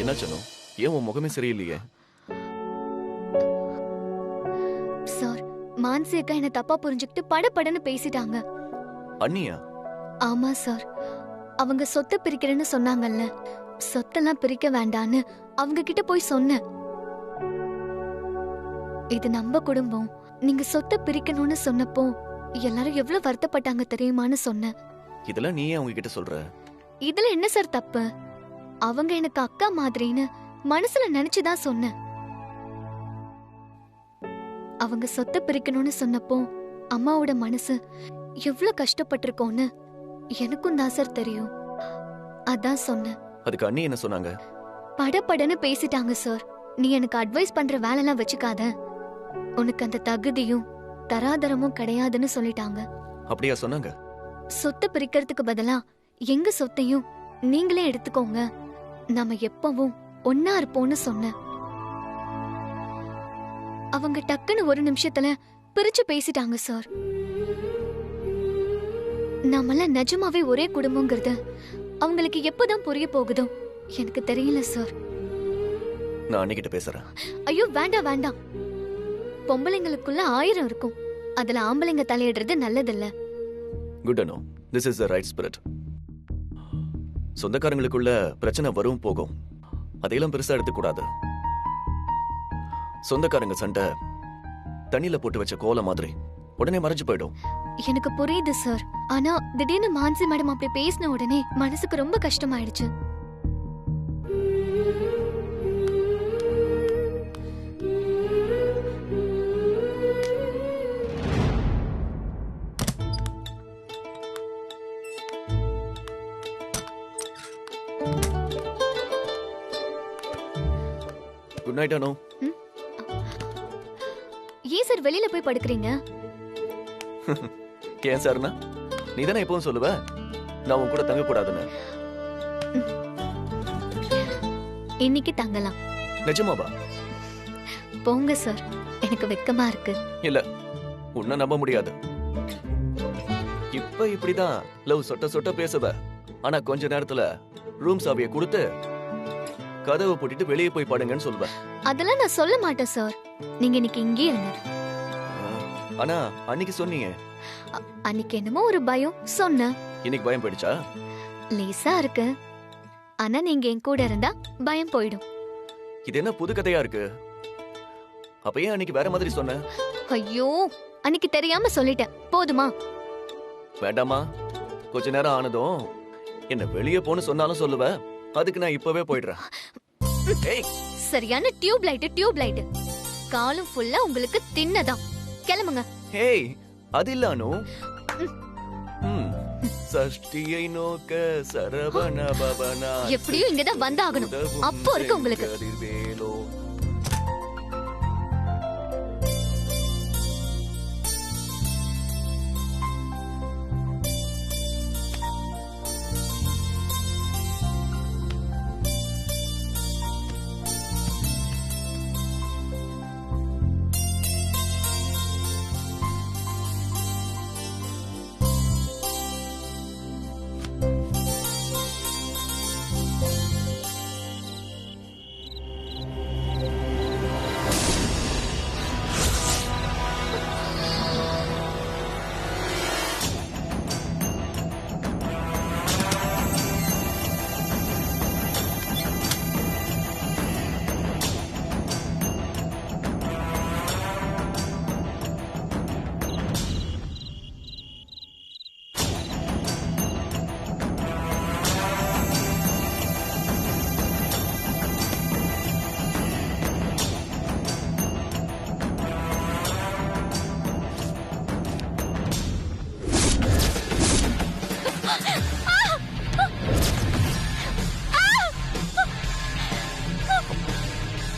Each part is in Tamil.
என்ன சொன்னோம்? ஏன் உன் முகமே சரியில்லையே? சார், மான்சி அக்கா என்ன தப்பா புரிஞ்சுக்கிட்டு படபடன்னு பேசிட்டாங்க. அண்ணியா? ஆமா சார், அவங்க சொத்தை பிரிக்கிறேன்னு சொன்னாங்கல்ல, சொத்தெல்லாம் பிரிக்க வேண்டான்னு அவங்க கிட்ட போய் சொன்னேன். இது நம்ம குடும்பம், நீங்க சொத்தை பிரிக்கணும்னு சொன்னப்போ எல்லாரும் எவ்வளவு வருத்தப்பட்டாங்க தெரியுமான்னு சொன்னேன். இதெல்லாம் நீ அவங்க கிட்ட சொல்ற? இதுல என்ன சார் தப்பு? அவங்க எனக்கு அக்கா மாதிரின்னு மனசுல நினைச்சுதான் சொன்னேன். அவங்க சொத்தை பிரிக்கணும்னு சொன்னப்போ அம்மாவோட மனசு எவ்வளவு கஷ்டப்பட்டிருக்கோன்னு எனக்கும் தான் சார் தெரியும். அதான் சொன்னேன். அதுக்கு அண்ணி என்ன சொன்னாங்க? படபடன்னு பேசிட்டாங்க சார். நீ எனக்கு அட்வைஸ் பண்ற வேலைலாம் வச்சுக்காத, உனக்கு அந்த தகுதியும் தராதரமும் கிடையாதுன்னு சொல்லிட்டாங்க. அப்படியா சொன்னாங்க? சொத்தை பிரிக்கிறதுக்கு பதிலா எங்க சொத்தையும் நீங்களே எடுத்துக்கோங்க, நாம எப்பவும் ஒன்னா இருப்போம்னு சொன்ன. அவங்க டக்குன்னு ஒரு நிமிஷத்துல பிரிச்சு பேசிட்டாங்க சார். நாமெல்லாம் நிஜமாவே ஒரே குடும்பங்கிறது அவங்களுக்கு எப்பதான் புரிய போகுதோ எனக்கு தெரியல சார். நான் அன்னிக்கிட்ட பேசுறேன். ஐயோ வேண்டாம் வேண்டாம். பொம்பளைங்களுக்குள்ள 1000 இருக்கும், அதுல ஆம்பளைங்க தலையிடுறது நல்லதில்ல. Good Anu, this is the right spirit. சொந்தக்காரங்களுக்குள்ள பிரச்சனை வரும் போகும், அதையெல்லாம் பெருசா எடுத்துக்கூடாது. சொந்தக்காரங்க சண்டை தண்ணியில போட்டு வச்ச கோலம் மாதிரி உடனே மறைஞ்சு போயிடும். எனக்கு புரியுது சார், ஆனா திடீர்னு மான்சி மேடம் அப்படி பேசின உடனே மனசுக்கு ரொம்ப கஷ்டமாயிடுச்சு. குட் நைட் அனு. ஏன் சார் வெளியில போய் படுக்கிறீங்க? ஏன் சார்னா நீ தானே எப்பவும் சொல்லுவ நான் உன் கூட தங்க கூடாதுன்னு. இன்னைக்கு தங்கலாம். நிஜமாவா? போங்க சார், எனக்கு வெக்கமா இருக்கு. இல்ல, உன்னை நம்ப முடியாது. இப்ப இப்படிதான் லவ் சொட்ட சொட்ட பேசுவ, ஆனா கொஞ்ச நேரத்துல ரூம் சாவியை கொடுத்து கதவை பூட்டிட்டு வெளியே போய் பாடுங்கன்னு சொல்லுவேன். அதெல்லாம் நான் சொல்ல மாட்டேன் சார், நீங்க இன்னைக்கு இங்கே இருங்க. ஆனா அன்னைக்கு சொன்னீங்க. அன்னைக்கு என்னமோ ஒரு பயம் சொன்ன. இன்னைக்கு பயம் போயிடுச்சா? லேசா இருக்கு, ஆனா நீங்க என் கூட இருந்தா பயம் போயிடும். இது என்ன புது கதையா இருக்கு? அப்ப ஏன் அன்னைக்கு வேற மாதிரி சொன்ன? ஐயோ, அன்னைக்கு தெரியாம சொல்லிட்டேன், போதுமா? வேண்டாமா, கொஞ்ச நேரம் ஆனதும் என்ன வெளியே போன்னு சொன்னாலும் சொல்லுவ, அதுக்கு நான் இப்பவே போயிடுறேன். சரியான டியூப் லைட் காலம் ஃபுல்லா உங்களுக்கு தின்னதான். கிளம்புங்க. ஹேய், அது இல்ல அனு. சஷ்டியை நோக்க சரவண பவனா. எப்படியும் இங்கதான் வந்தாகணும், அப்போ இருக்கு உங்களுக்கு.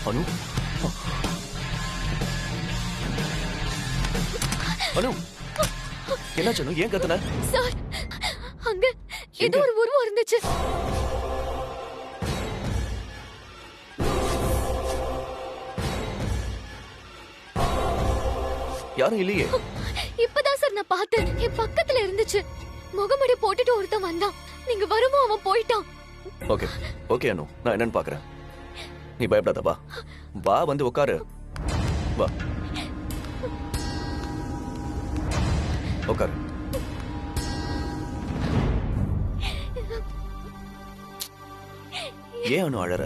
அனு, அனு, என்னாச்சு அனு? ஏன் கத்துன? சார், அங்க ஏதோ ஒரு உருவம் இருந்துச்சு. யாரும் இல்லையே. இப்பதான் சார் நான் பார்த்தேன், என் பக்கத்துல இருந்துச்சு. முகமூடி போட்டுட்டு ஒருத்தன் வந்தான், நீங்க வருமோ அவன் போயிட்டான். ஓகே ஓகே அனு, நான் என்னன்னு பாக்குறேன். நீ பயப்படாத, வா வா, வந்து உட்காரு. வா உட்காரு. ஏன் அனு அழற?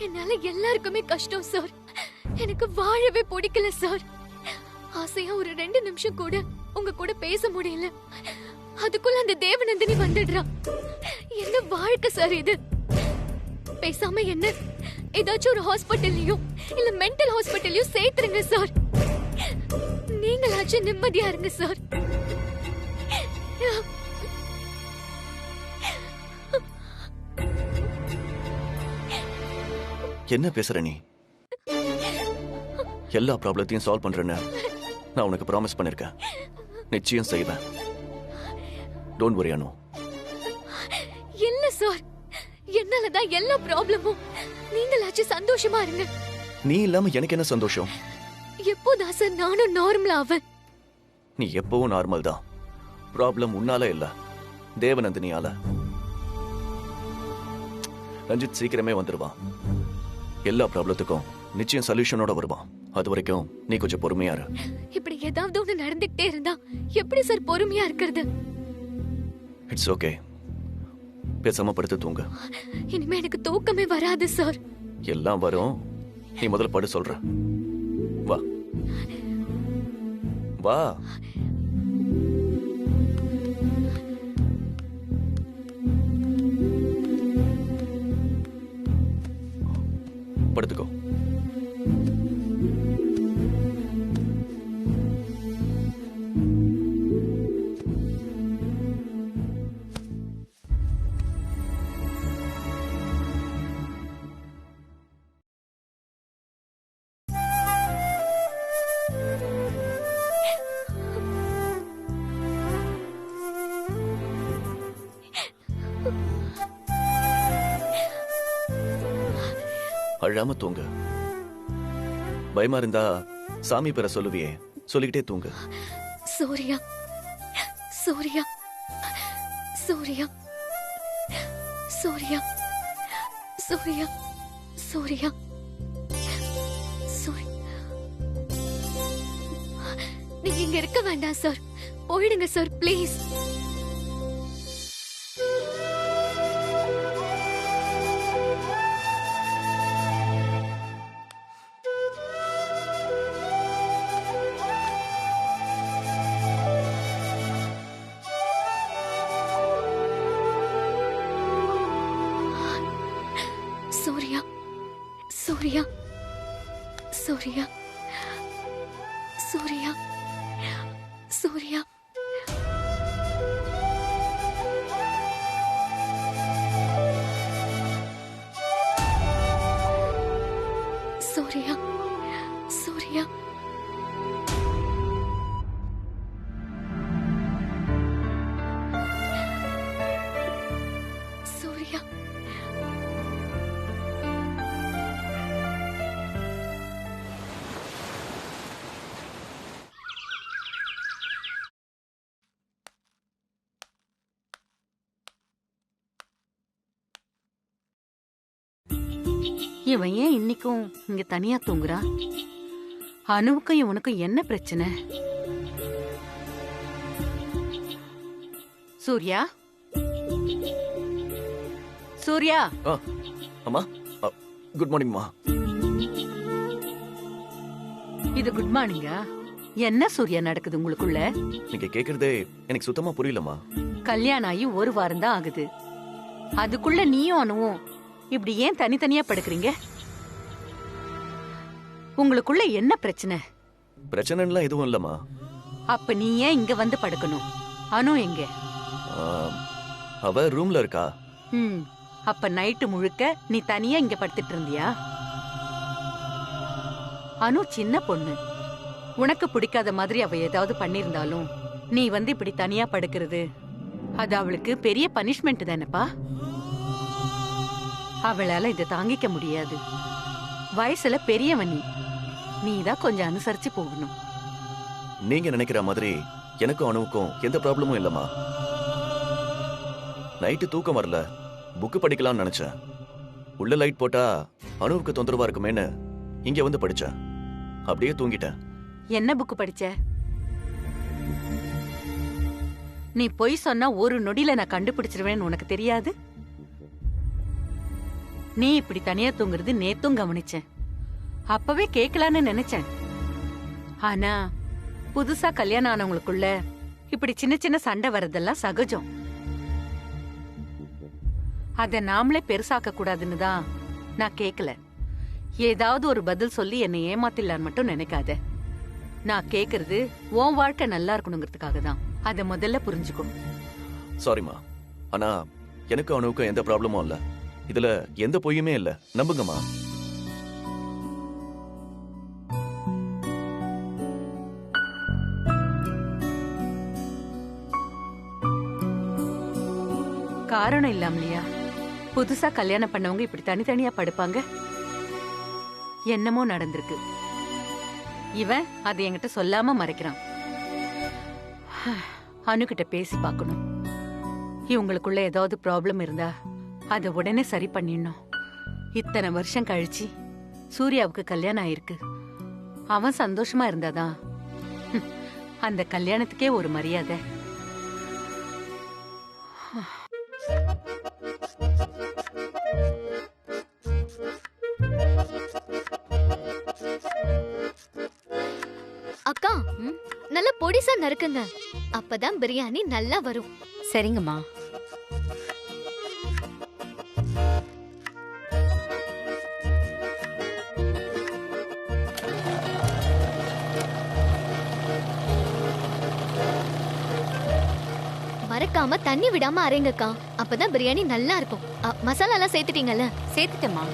என்னால எல்லாருக்குமே கஷ்டம் சார். எனக்கு வாழவே பிடிக்கல சார். ஆசையா ஒரு 2 நிமிஷம் கூட உங்க கூட பேச முடியல. அதுக்குள்ள அந்த தேவநந்தினி வந்துடுறா. என்ன வாழ்க்கை சார் இது? பேசாம என்ன ஏதாச்சும் ஒரு ஹாஸ்பிட்டல்லையும் இல்ல மென்டல் ஹாஸ்பிட்டல்லையும் சேர்த்துருங்க சார். நீங்களாச்சும் நிம்மதியா இருங்க சார். என்ன பேசுற நீ? எல்லா ப்ராப்ளத்தையும் சால்வ் பண்றேன்னு நான் உனக்கு ப்ராமிஸ் பண்ணிருக்கேன். நிச்சயம் செய்வேன். டோன்ட் வரி அனு. இல்ல சார், என்னாலதான் எல்லா ப்ராப்ளமும். நீங்களாச்சும் சந்தோஷமா இருங்க. நீ இல்லாம எனக்கு என்ன சந்தோஷம்? எப்போதான் சார் நானும் நார்மல் ஆவேன்? நீ எப்பவும் நார்மல் தான். ப்ராப்ளம் உன்னால இல்ல, தேவநந்தினியால. ரஞ்சித் சீக்கிரமே வந்துருவான். எல்லா ப்ராப்ளத்துக்கும் நிச்சயம் சொல்யூஷனோட வருவான். அது வரைக்கும் நீ கொஞ்சம் பொறுமையா இரு. இப்படி ஏதாவது ஒண்ணு நடந்துகிட்டே இருந்தா எப்படி சார் பொறுமையா இருக்கிறது? It's okay. பேசாம படுத்து தூங்க. இனிமே எனக்கு தூக்கமே வராது சார். எல்லாம் வரும். நீ முதல்ல படு சொல்ற. வா வா. படுத்துக்கோ. அழாம தூங்கு. பயமா இருந்தா சாமி பேரை சொல்லுவியே, சொல்லிக்கிட்டே தூங்கு. சூர்யா, சூர்யா, சூர்யா, சூர்யா, சூர்யா, சூர்யா, சூர்யா. நீங்க இங்க இருக்க வேண்டாம் சார். போயிடுங்க சார் ப்ளீஸ். சூர்யா, சூர்யா, சூர்யா, சூர்யா, சூர்யா. சூர்யா, சூர்யா. சூர்யா. இவன் ஏன் இன்னைக்கும் இங்க தனியா தூங்குறா? அனுவுக்கும் இவனுக்கும் என்ன பிரச்சனை? சூர்யா, சூர்யா. அம்மா, குட் மார்னிங்மா. இது குட் மார்னிங்கா? என்ன சூர்யா நடக்குது உங்களுக்குள்ள? நீங்க கேக்குறதே எனக்கு சுத்தமா புரியலம்மா. கல்யாணம் ஆகி 1 வாரம் தான் ஆகுது. அதுக்குள்ள நீயும் அனுவும் இப்படி ஏன் தனித்தனியா படுக்கிறீங்க? உங்களுக்குள்ள என்ன பிரச்சனை? பிரச்சனைலாம் எதுவும் இல்லம்மா. அப்ப நீ ஏன் இங்க வந்து படுக்கணும்? அனு எங்க? அவ ரூம்ல இருக்கா. அப்ப நைட்டு முழுக்க நீ தனியா இங்க படுத்துட்டு இருந்தியா? அனு சின்ன பொண்ணு. உனக்கு பிடிக்காத மாதிரி அவ ஏதாவது பண்ணிருந்தாலும் நீ வந்து இப்படி தனியா படுக்கிறது அது அவளுக்கு பெரிய பனிஷ்மெண்ட் தானேப்பா. அவளால இதை தாங்கிக்க முடியாது. வயசுல பெரியவன் நீதான் கொஞ்சம் அனுசரிச்சு போகணும். நீங்க நினைக்கிற மாதிரி எனக்கும் அனுவுக்கும் எந்த ப்ராப்ளமும் இல்லம்மா. நைட்டு தூக்கம் வரல, புக்கு படிக்கலாம்னு நினைச்சேன். உள்ள லைட் போட்டா அணுவுக்கு தொந்தரவா இருக்குமேன்னு இங்க வந்து படிச்சேன். அப்படியே தூங்கிட்டேன். என்ன புக்கு படிச்ச? நீ பொய் சொன்னா ஒரு நொடியில நான் கண்டுபிடிச்சிருவேன்னு உனக்கு தெரியாது? நீ இப்படி தனியா தூங்குறது நேத்தும் கவனிச்சேன். அப்பவே கேட்கலான்னு நினைச்சேன். ஆனா புதுசா கல்யாணம் ஆனவங்களுக்குள்ள இப்படி சின்ன சின்ன சண்டை வர்றதெல்லாம் சகஜம். அத நாமளே பெருசாக்க கூடாதுன்னு தான் நான் கேட்கல. ஏதாவது ஒரு பதில் சொல்லி என்னை ஏமாத்திடலான்னு மட்டும் நினைக்காத. நான் கேக்குறது உன் வாழ்க்கை நல்லா இருக்கணுங்கிறதுக்காக தான். அத முதல்ல புரிஞ்சுக்கோ. சாரிம்மா, ஆனா எனக்கு அணுவுக்கும் எந்த ப்ராப்ளமும் இல்ல. இதுல எந்த பொய்யுமே இல்ல, நம்புங்கம்மா. காரணம் இல்லாமலையா புதுசா கல்யாணம் பண்ணவங்க இப்படி தனித்தனியா படுப்பாங்க? என்னமோ நடந்திருக்கு. இவன் அதை என்கிட்ட சொல்லாம மறைக்கிறான். அனுகிட்ட பேசி பார்க்கணும். இவங்களுக்குள்ள ஏதாவது ப்ராப்ளம் இருந்தா அதை உடனே சரி பண்ணிடணும். இத்தனை வருஷம் கழிச்சு சூர்யாவுக்கு கல்யாணம் ஆயிருக்கு. அவன் சந்தோஷமா இருந்தாதான் அந்த கல்யாணத்துக்கே ஒரு மரியாதை. அக்கா, நல்ல பொடிசா நறுக்குங்க. அப்பதான் பிரியாணி நல்லா வரும். சரிங்கம்மா. மறக்காம தண்ணி விடாம அரைங்கக்கா. அப்பதான் பிரியாணி நல்லா இருக்கும். மசாலா எல்லாம் சேர்த்துட்டீங்கல்ல? சேர்த்துட்டேம்மா.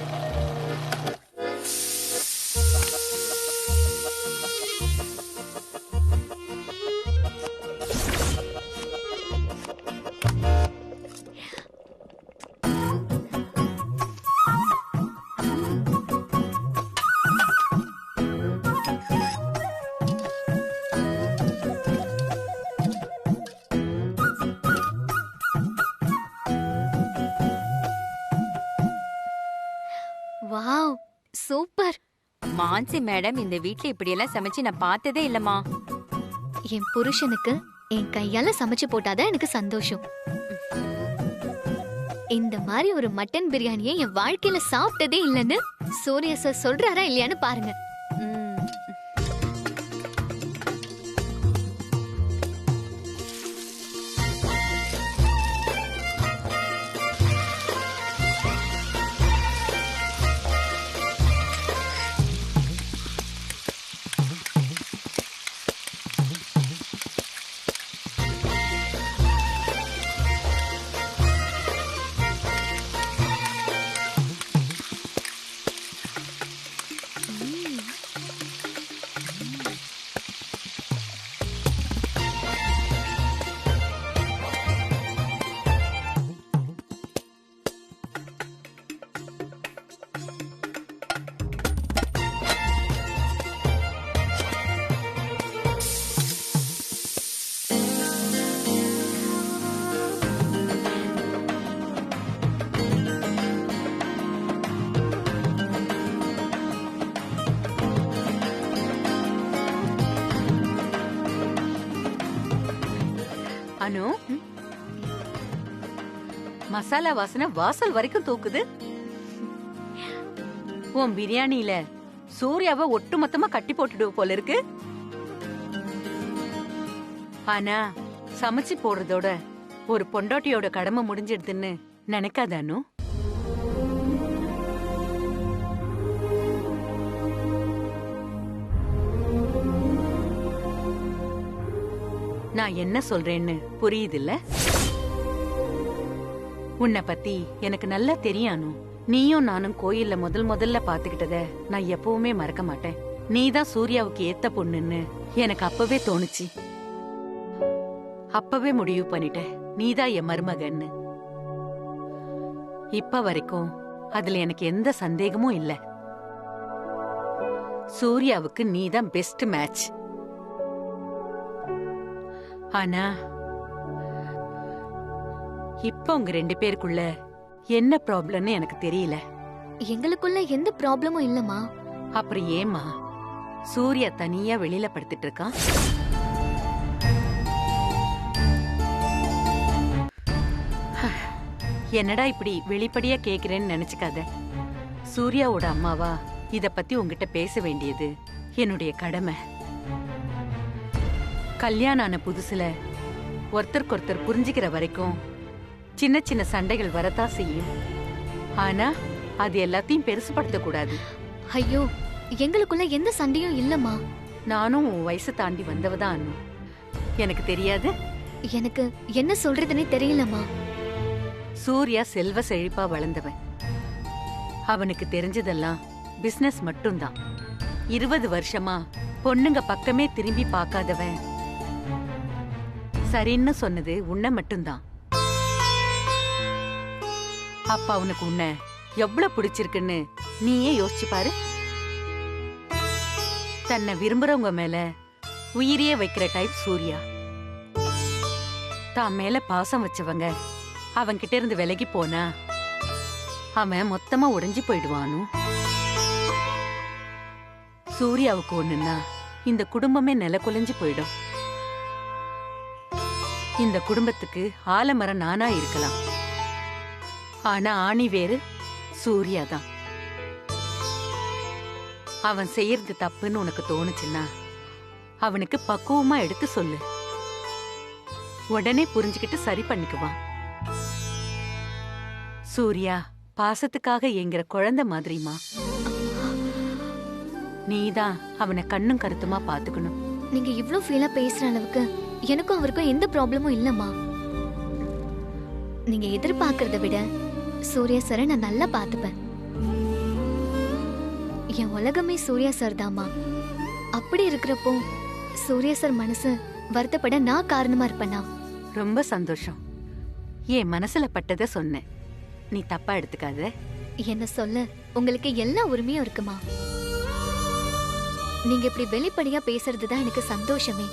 Wow, super. மான்சி மேடம் இந்த வீட்ல இப்படி எல்லாம் சமைச்சு நான் பார்த்ததே இல்லம்மா. என் புருஷனுக்கு என் கையால சமைச்சு போட்டாதான் எனக்கு சந்தோஷம். இந்த மாதிரி ஒரு மட்டன் பிரியாணியை என் வாழ்க்கையில சாப்பிட்டதே இல்லைன்னு சூர்யா சார் சொல்றாரா இல்லையான்னு பாருங்க. அனு, மசாலா வாசனை வாசல் வரைக்கும் தூக்குது. உன் பிரியாணியில சூர்யாவை ஒட்டுமொத்தமா கட்டி போட்டுடுவ போல இருக்கு. ஆனா சமைச்சு போடுறதோட ஒரு பொண்டாட்டியோட கடமை முடிஞ்சிடுதுன்னு நினைக்காத அனு. நான் என்ன சொல்றேன்னு புரியுதுல்ல? உன்னை பத்தி எனக்கு நல்லா தெரியும் அனு. நீயும் நானும் கோயில்ல முதல்ல பாத்துக்கிட்டத நான் எப்பவுமே மறக்க மாட்டேன். நீதான் சூர்யாவுக்கு ஏத்த பொண்ணுன்னு எனக்கு அப்பவே தோணுச்சு. அப்பவே முடிவு பண்ணிட்டேன் நீதான் என் மருமகன்னு. இப்ப வரைக்கும் அதுல எனக்கு எந்த சந்தேகமும் இல்ல. சூர்யாவுக்கு நீதான் பெஸ்ட் மேட்ச். ஆனா இப்ப உங்க ரெண்டு பேருக்குள்ள என்ன ப்ராப்ளம்னு எனக்கு தெரியல. எங்களுக்குள்ள எந்த ப்ராப்ளமும் இல்லம்மா. அப்புறம் ஏம்மா சூர்யா தனியா வெளியில படுத்துட்டு இருக்கான்? என்னடா இப்படி வெளிப்படையா கேக்குறேன்னு நினைச்சுக்காத. சூர்யாவோட அம்மாவா இத பத்தி உங்ககிட்ட பேச வேண்டியது என்னுடைய கடமை. கல்யாணம் ஆன புதுசுல ஒருத்தருக்கு ஒருத்தர் புரிஞ்சுக்கிற வரைக்கும் சின்ன சின்ன சண்டைகள் வரத்தான் செய்யும். ஆனா அது எல்லாத்தையும் பெருசுபடுத்த கூடாது. ஐயோ, எங்களுக்குள்ள எந்த சண்டையும் இல்லம்மா. நானும் உன் வயசு தாண்டி வந்தவதான் அண்ணு. எனக்கு தெரியாது. எனக்கு என்ன சொல்றதுன்னே தெரியலம்மா. சூர்யா செல்வ செழிப்பா வளர்ந்தவன். அவனுக்கு தெரிஞ்சதெல்லாம் பிசினஸ் மட்டும்தான். 20 வருஷமா பொண்ணுங்க பக்கமே திரும்பி பார்க்காதவன். சரின்னு சொன்னது உன்னை மட்டும்தான். அப்ப அவனுக்கு உன்னை எவ்வளவு பிடிச்சிருக்குன்னு நீயே யோசிச்சு பாரு. தன்னை விரும்புறவங்க மேல உயிரியே வைக்கிற டைப் சூர்யா. தான் மேல பாசம் வச்சவங்க அவன்கிட்ட இருந்து விலகி போனா அவன் மொத்தமா உடைஞ்சு போயிடுவானு. சூர்யாவுக்கு ஒண்ணுன்னா இந்த குடும்பமே நில குலைஞ்சு போயிடும். இந்த குடும்பத்துக்கு ஆலமரம் நானா இருக்கலாம், ஆனா ஆணி வேறு சூர்யா தான். அவன் செய்யறது தப்புன்னு உனக்கு தோணுச்சுன்னா அவனுக்கு பக்குவமா எடுத்து சொல்லு. உடனே புரிஞ்சுக்கிட்டு சரி பண்ணிக்குவான். சூர்யா பாசத்துக்காக ஏங்குற குழந்தை மாதிரிமா. நீதான் அவனை கண்ணும் கருத்துமா பாத்துக்கணும். நீங்க இவ்ளோ ஃபீலா பேசுற அளவுக்கு எனக்கும் அவருக்கும் எந்த ப்ராப்ளமும் இல்லம்மா. நீங்க எதிர்பார்க்கறத விட சூர்யா சாரை நான் நல்லா பாத்துப்பேன். என் உலகமே சூர்யா சார் தாமா. அப்படி இருக்கிறப்போ சூர்யா சார் மனசு வருத்தப்பட நான் காரணமா இருப்பேனா? ரொம்ப சந்தோஷம். என் மனசுல பட்டதை சொன்னேன், நீ தப்பா எடுத்துக்காத. என்ன சொல்ல உங்களுக்கு எல்லா உரிமையும் இருக்குமா. நீங்க இப்படி வெளிப்படையா பேசுறதுதான் எனக்கு சந்தோஷமே.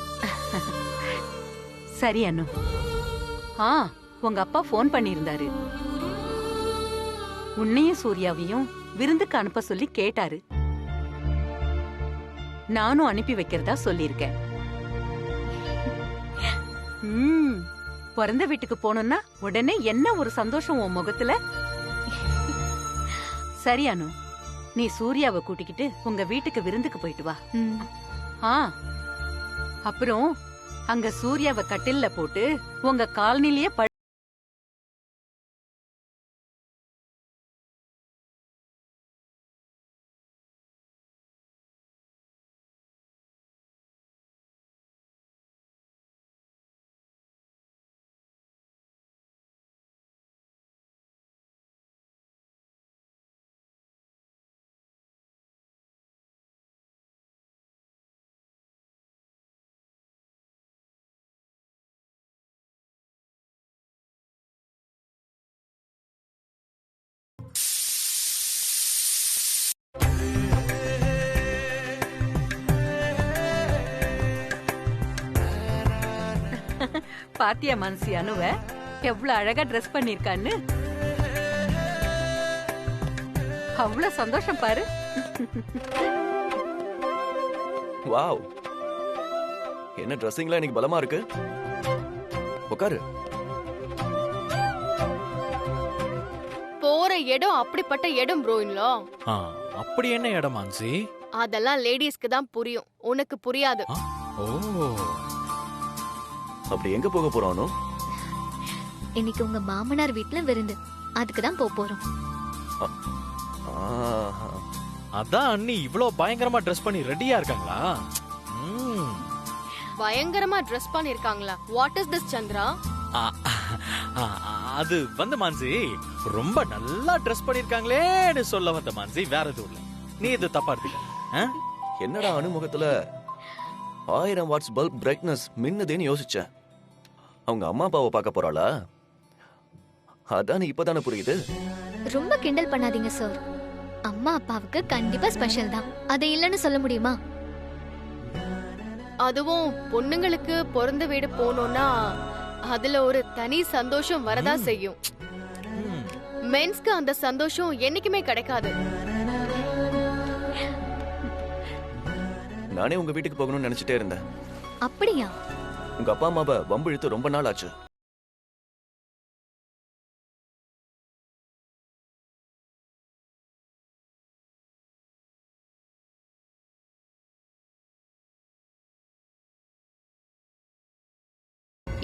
சரி அனு. உங்க அப்பா போன் பண்ணியிருந்தாரு. உன்னையும் சூர்யாவையும் விருந்துக்கு அனுப்ப சொல்லி கேட்டாரு. நானும் அனுப்பி வைக்கிறதா சொல்லியிருக்கேன். பிறந்த வீட்டுக்கு போனோம்னா உடனே என்ன ஒரு சந்தோஷம் உன் முகத்துல. சரி அனு, நீ சூர்யாவை கூட்டிக்கிட்டு உங்க வீட்டுக்கு விருந்துக்கு போயிட்டு வா. அப்புறம் அங்க சூர்யாவை கட்டில்ல போட்டு உங்க காலனிலேயே பாத்தியா மனசி அனுவ எவ்வளவு அழகா ட்ரெஸ் பண்ணிருக்கான்னு. அவ்வளவு சந்தோஷம் பாரு. வாவ், என்ன ட்ரெஸ்ஸிங்லாம் இன்னைக்கு பலமா இருக்கு. உட்காரு. போற இடம் அப்படிப்பட்ட இடம் ப்ரோயின்லோ. அப்படி என்ன இடம் மான்சி? அதெல்லாம் லேடிஸ்க்கு தான் புரியும், உனக்கு புரியாது. ஓ, அப்படி எங்க போக போறானோ? இன்னைக்கு உங்க மாமனார் வீட்ல விருந்து, அதுக்கு தான் போறோம். அதான் அண்ணி இவ்ளோ பயங்கரமா ட்ரெஸ் பண்ணி ரெடியா இருக்காங்களா? பயங்கரமா ட்ரெஸ் பண்ணிருக்காங்களா? What is this Chandra? அது வந்து மான்சி ரொம்ப நல்லா ட்ரெஸ் பண்ணிருக்காங்களேன்னு சொல்ல வந்த மான்சி, வேற எதுவும் இல்ல. நீ இது தப்பா எடுத்துக்க. என்னடா அனுமுகத்துல 1000 வாட்ஸ் பல்ப் பிரைட்னஸ் மின்னுதேன்னு யோசிச்சேன். அவங்க அம்மா அப்பாவை பார்க்க போறாளா? அதான் இப்பதானே புரியுது. ரொம்ப கிண்டல் பண்ணாதீங்க சார். அம்மா அப்பாவுக்கு கண்டிப்பா ஸ்பெஷல் தான், அதை இல்லன்னு சொல்ல முடியுமா? அதுவும் பொண்ணுங்களுக்கு பிறந்த வீடு போனோம்னா அதுல ஒரு தனி சந்தோஷம் வரதா செய்யும். மென்ஸ்க்கு அந்த சந்தோஷம் என்னைக்குமே கிடைக்காது. நானே உங்க வீட்டுக்கு போகணும்னு நினைச்சிட்டே இருந்தேன். அப்படியா? உங்க அப்பா அம்மாவை வம்பு இழுத்து ரொம்ப நாள் ஆச்சு.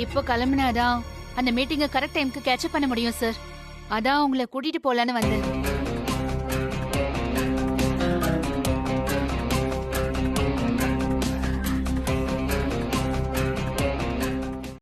இப்போ கிளம்புனாதான் அந்த மீட்டிங்கை கரெக்ட் டைம்க்கு கேட்சப் பண்ண முடியும் சார். அதான் உங்களை கூட்டிட்டு போலான்னு வந்தேன்.